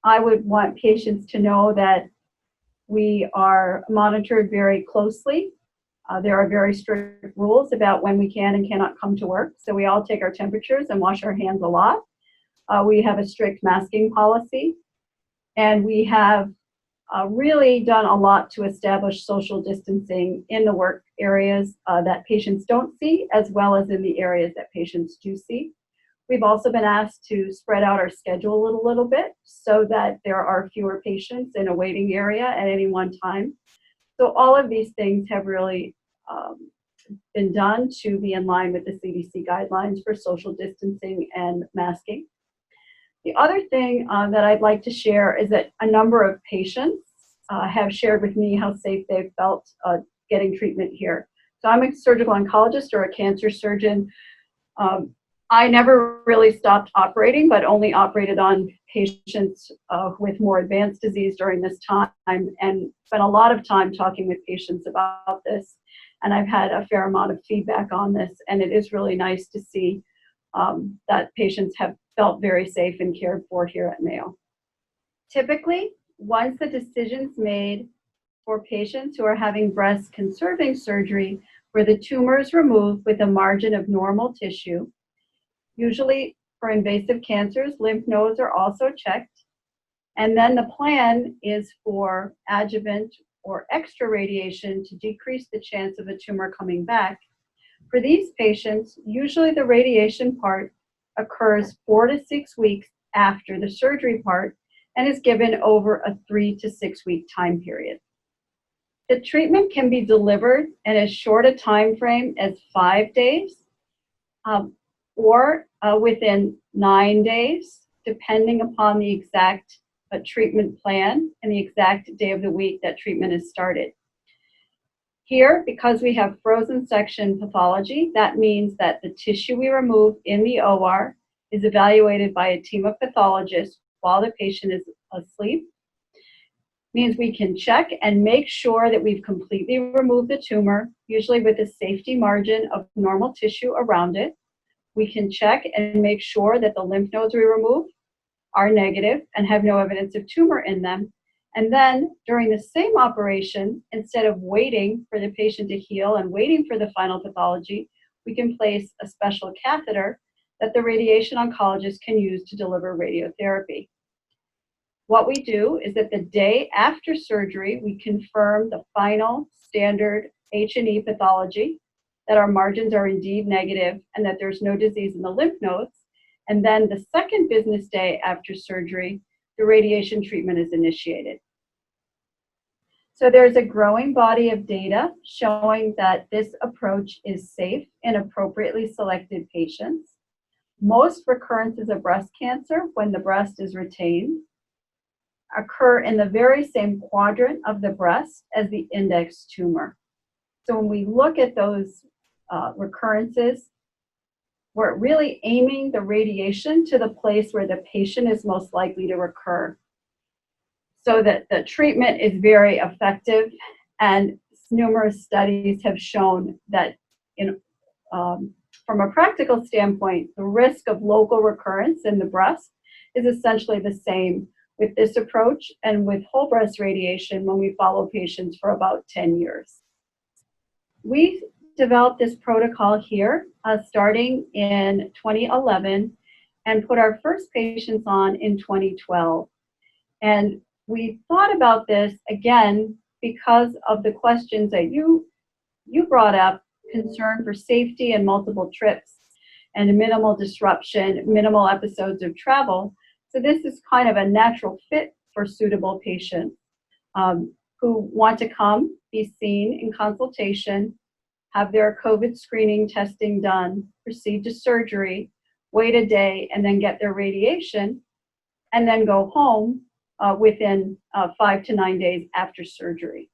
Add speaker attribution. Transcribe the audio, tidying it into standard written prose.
Speaker 1: I would want patients to know that we are monitored very closely. There are very strict rules about when we can and cannot come to work. So we all take our temperatures and wash our hands a lot. We have a strict masking policy. And we have really done a lot to establish social distancing in the work areas that patients don't see, as well as in the areas that patients do see. We've also been asked to spread out our schedule a little bit so that there are fewer patients in a waiting area at any one time. So all of these things have really been done to be in line with the CDC guidelines for social distancing and masking. The other thing that I'd like to share is that a number of patients have shared with me how safe they've felt getting treatment here. So I'm a surgical oncologist or a cancer surgeon. I never really stopped operating, but only operated on patients with more advanced disease during this time, and spent a lot of time talking with patients about this. And I've had a fair amount of feedback on this, and it is really nice to see that patients have felt very safe and cared for here at Mayo. Typically, once the decision's made for patients who are having breast conserving surgery where the tumor is removed with a margin of normal tissue, usually for invasive cancers, lymph nodes are also checked. And then the plan is for adjuvant or extra radiation to decrease the chance of a tumor coming back. For these patients, usually the radiation part occurs 4 to 6 weeks after the surgery part and is given over a 3 to 6 week time period. The treatment can be delivered in as short a time frame as 5 days or within 9 days, depending upon the exact treatment plan and the exact day of the week that treatment is started. Here, because we have frozen section pathology, that means that the tissue we remove in the OR is evaluated by a team of pathologists while the patient is asleep. Means we can check and make sure that we've completely removed the tumor, usually with a safety margin of normal tissue around it. We can check and make sure that the lymph nodes we remove are negative and have no evidence of tumor in them. And then during the same operation, instead of waiting for the patient to heal and waiting for the final pathology, we can place a special catheter that the radiation oncologist can use to deliver radiotherapy. What we do is that the day after surgery, we confirm the final standard H&E pathology, that our margins are indeed negative and that there's no disease in the lymph nodes. And then the second business day after surgery, the radiation treatment is initiated. So there's a growing body of data showing that this approach is safe in appropriately selected patients. Most recurrences of breast cancer, when the breast is retained, occur in the very same quadrant of the breast as the index tumor. So when we look at those recurrences, we're really aiming the radiation to the place where the patient is most likely to recur, so that the treatment is very effective. And numerous studies have shown that from a practical standpoint, the risk of local recurrence in the breast is essentially the same with this approach and with whole breast radiation when we follow patients for about 10 years. We developed this protocol here starting in 2011 and put our first patients on in 2012. And we thought about this again because of the questions that you brought up, concern for safety and multiple trips and minimal disruption, minimal episodes of travel. So this is kind of a natural fit for suitable patients who want to come, be seen in consultation, have their COVID screening testing done, proceed to surgery, wait a day, and then get their radiation, and then go home within 5 to 9 days after surgery.